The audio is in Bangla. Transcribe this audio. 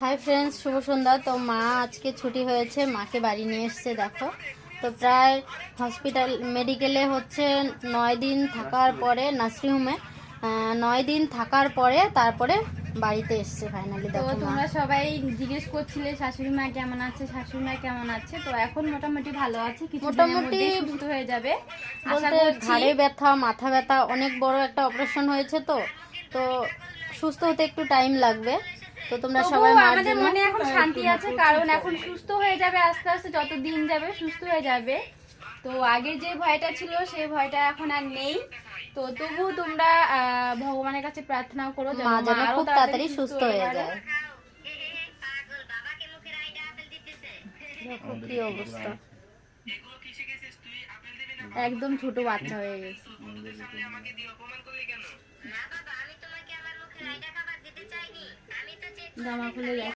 হাই ফ্রেন্ডস, শুভ সন্ধ্যা। তো মা আজকে ছুটি হয়েছে, মাকে বাড়ি নিয়ে এসছে। দেখো তো প্রায় হসপিটাল মেডিকেলে হচ্ছে 9 দিন থাকার পরে, নার্সিংহোমে 9 দিন থাকার পরে তারপরে বাড়িতে এসছে ফাইনালি। তো দেখো তোমরা সবাই জিজ্ঞেস করছিলে শাশুড়ি মা কেমন আছে, শাশুড়ি মা কেমন আছে। তো এখন মোটামুটি ভালো আছে, কিছুদিনের মধ্যেই সুস্থ হয়ে যাবে আশা বলতে করছি। ঘাড়ে ব্যথা, মাথা ব্যথা, অনেক বড় একটা অপারেশন হয়েছে। তো তো সুস্থ হতে একটু টাইম লাগবে। তো তোমরা সবাই মার আমাদের জন্য মনে এখন শান্তি আছে, কারণ এখন সুস্থ হয়ে যাবে, আস্তে আস্তে যত দিন যাবে সুস্থ হয়ে যাবে। তো আগে যে ভয়টা ছিল সেই ভয়টা এখন আর নেই। তো তবু তোমরা ভগবানের কাছে প্রার্থনা করো মা যেন আরো খুব তাড়াতাড়ি সুস্থ হয়ে যায়। দেখো কি অবস্থা, একদম ছোট বাচ্চা হয়ে গেছে। জামা খুলে